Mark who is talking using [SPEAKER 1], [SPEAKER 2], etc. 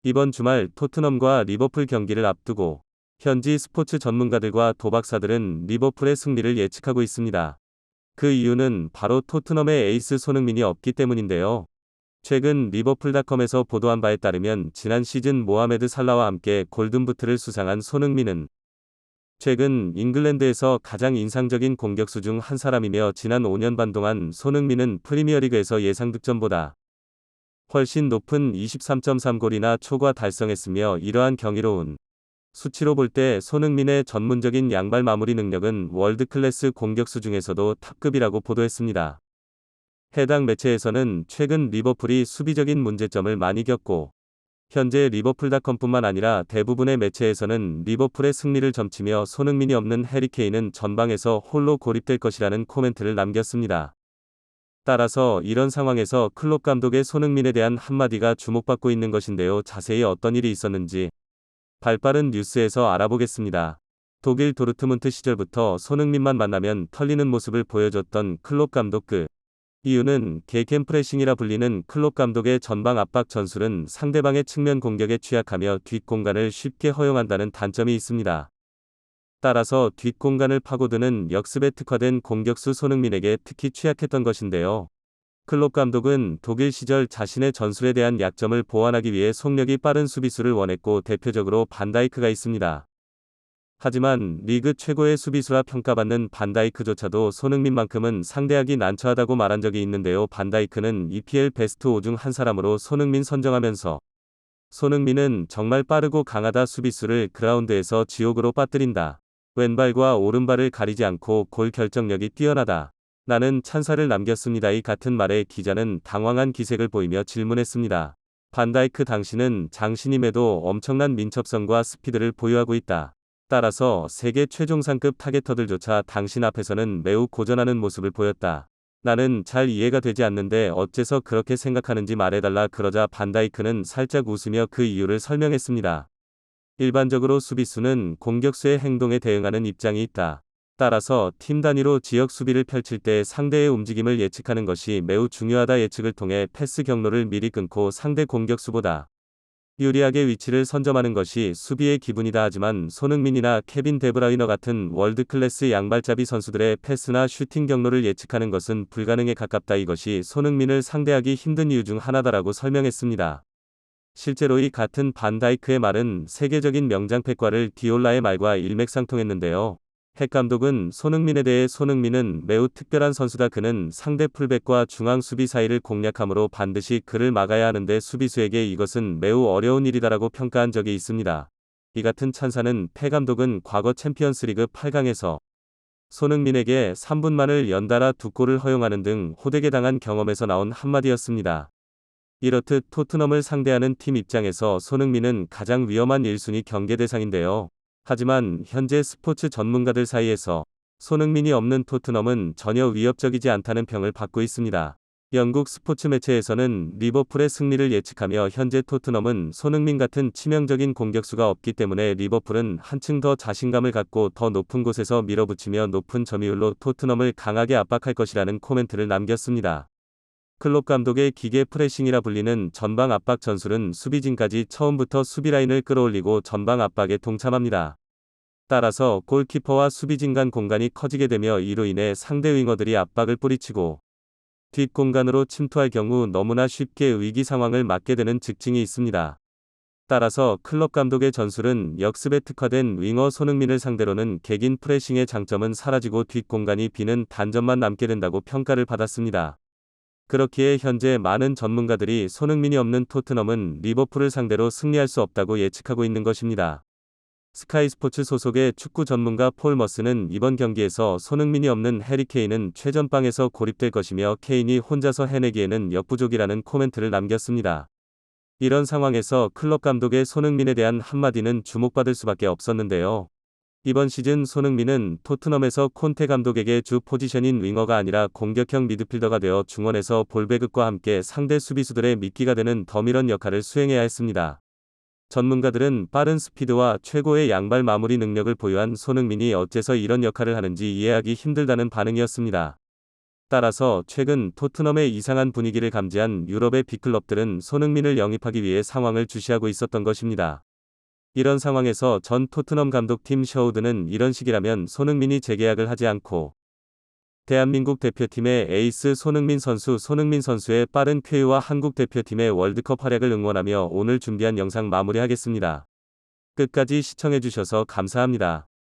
[SPEAKER 1] 이번 주말 토트넘과 리버풀 경기를 앞두고 현지 스포츠 전문가들과 도박사들은 리버풀의 승리를 예측하고 있습니다. 그 이유는 바로 토트넘의 에이스 손흥민이 없기 때문인데요. 최근 리버풀닷컴에서 보도한 바에 따르면 지난 시즌 모하메드 살라와 함께 골든부트를 수상한 손흥민은 최근 잉글랜드에서 가장 인상적인 공격수 중 한 사람이며 지난 5년 반 동안 손흥민은 프리미어리그에서 예상 득점보다 훨씬 높은 23.3골이나 초과 달성했으며 이러한 경이로운 수치로 볼 때 손흥민의 전문적인 양발 마무리 능력은 월드클래스 공격수 중에서도 탑급이라고 보도했습니다. 해당 매체에서는 최근 리버풀이 수비적인 문제점을 많이 겪고 현재 리버풀닷컴뿐만 아니라 대부분의 매체에서는 리버풀의 승리를 점치며 손흥민이 없는 해리케인은 전방에서 홀로 고립될 것이라는 코멘트를 남겼습니다. 따라서 이런 상황에서 클롭 감독의 손흥민에 대한 한마디가 주목받고 있는 것인데요. 자세히 어떤 일이 있었는지 발빠른 뉴스에서 알아보겠습니다. 독일 도르트문트 시절부터 손흥민만 만나면 털리는 모습을 보여줬던 클롭 감독. 그 이유는 개캠 프레싱이라 불리는 클롭 감독의 전방 압박 전술은 상대방의 측면 공격에 취약하며 뒷공간을 쉽게 허용한다는 단점이 있습니다. 따라서 뒷공간을 파고드는 역습에 특화된 공격수 손흥민에게 특히 취약했던 것인데요. 클롭 감독은 독일 시절 자신의 전술에 대한 약점을 보완하기 위해 속력이 빠른 수비수를 원했고 대표적으로 반다이크가 있습니다. 하지만 리그 최고의 수비수라 평가받는 반다이크조차도 손흥민만큼은 상대하기 난처하다고 말한 적이 있는데요. 반다이크는 EPL 베스트 5 중 한 사람으로 손흥민 선정하면서 손흥민은 정말 빠르고 강하다, 수비수를 그라운드에서 지옥으로 빠뜨린다, 왼발과 오른발을 가리지 않고 골 결정력이 뛰어나다, 나는 찬사를 남겼습니다. 이 같은 말에 기자는 당황한 기색을 보이며 질문했습니다. 반다이크 당신은 장신임에도 엄청난 민첩성과 스피드를 보유하고 있다. 따라서 세계 최종상급 타겟터들조차 당신 앞에서는 매우 고전하는 모습을 보였다. 나는 잘 이해가 되지 않는데 어째서 그렇게 생각하는지 말해달라. 그러자 반다이크는 살짝 웃으며 그 이유를 설명했습니다. 일반적으로 수비수는 공격수의 행동에 대응하는 입장이 있다. 따라서 팀 단위로 지역 수비를 펼칠 때 상대의 움직임을 예측하는 것이 매우 중요하다. 예측을 통해 패스 경로를 미리 끊고 상대 공격수보다 유리하게 위치를 선점하는 것이 수비의 기본이다. 하지만 손흥민이나 케빈 데브라이너 같은 월드클래스 양발잡이 선수들의 패스나 슈팅 경로를 예측하는 것은 불가능에 가깝다. 이것이 손흥민을 상대하기 힘든 이유 중 하나다라고 설명했습니다. 실제로 이 같은 반다이크의 말은 세계적인 명장 펩과르 디올라의 말과 일맥상통했는데요. 펩 감독은 손흥민에 대해 손흥민은 매우 특별한 선수다. 그는 상대 풀백과 중앙 수비 사이를 공략하므로 반드시 그를 막아야 하는데 수비수에게 이것은 매우 어려운 일이다라고 평가한 적이 있습니다. 이 같은 찬사는 펩 감독은 과거 챔피언스리그 8강에서 손흥민에게 3분만을 연달아 2골을 허용하는 등 호되게 당한 경험에서 나온 한마디였습니다. 이렇듯 토트넘을 상대하는 팀 입장에서 손흥민은 가장 위험한 1순위 경계 대상인데요. 하지만 현재 스포츠 전문가들 사이에서 손흥민이 없는 토트넘은 전혀 위협적이지 않다는 평을 받고 있습니다. 영국 스포츠 매체에서는 리버풀의 승리를 예측하며 현재 토트넘은 손흥민 같은 치명적인 공격수가 없기 때문에 리버풀은 한층 더 자신감을 갖고 더 높은 곳에서 밀어붙이며 높은 점유율로 토트넘을 강하게 압박할 것이라는 코멘트를 남겼습니다. 클롭 감독의 기계 프레싱이라 불리는 전방 압박 전술은 수비진까지 처음부터 수비라인을 끌어올리고 전방 압박에 동참합니다. 따라서 골키퍼와 수비진 간 공간이 커지게 되며 이로 인해 상대 윙어들이 압박을 뿌리치고 뒷공간으로 침투할 경우 너무나 쉽게 위기 상황을 맞게 되는 특징이 있습니다. 따라서 클롭 감독의 전술은 역습에 특화된 윙어 손흥민을 상대로는 개긴 프레싱의 장점은 사라지고 뒷공간이 비는 단점만 남게 된다고 평가를 받았습니다. 그렇기에 현재 많은 전문가들이 손흥민이 없는 토트넘은 리버풀을 상대로 승리할 수 없다고 예측하고 있는 것입니다. 스카이 스포츠 소속의 축구 전문가 폴 머스는 이번 경기에서 손흥민이 없는 해리케인은 최전방에서 고립될 것이며 케인이 혼자서 해내기에는 역부족이라는 코멘트를 남겼습니다. 이런 상황에서 클롭 감독의 손흥민에 대한 한마디는 주목받을 수밖에 없었는데요. 이번 시즌 손흥민은 토트넘에서 콘테 감독에게 주 포지션인 윙어가 아니라 공격형 미드필더가 되어 중원에서 볼배급과 함께 상대 수비수들의 미끼가 되는 더미런 역할을 수행해야 했습니다. 전문가들은 빠른 스피드와 최고의 양발 마무리 능력을 보유한 손흥민이 어째서 이런 역할을 하는지 이해하기 힘들다는 반응이었습니다. 따라서 최근 토트넘의 이상한 분위기를 감지한 유럽의 빅클럽들은 손흥민을 영입하기 위해 상황을 주시하고 있었던 것입니다. 이런 상황에서 전 토트넘 감독 팀 셔우드는 이런 식이라면 손흥민이 재계약을 하지 않고 대한민국 대표팀의 에이스 손흥민 선수의 빠른 쾌유와 한국 대표팀의 월드컵 활약을 응원하며 오늘 준비한 영상 마무리하겠습니다. 끝까지 시청해주셔서 감사합니다.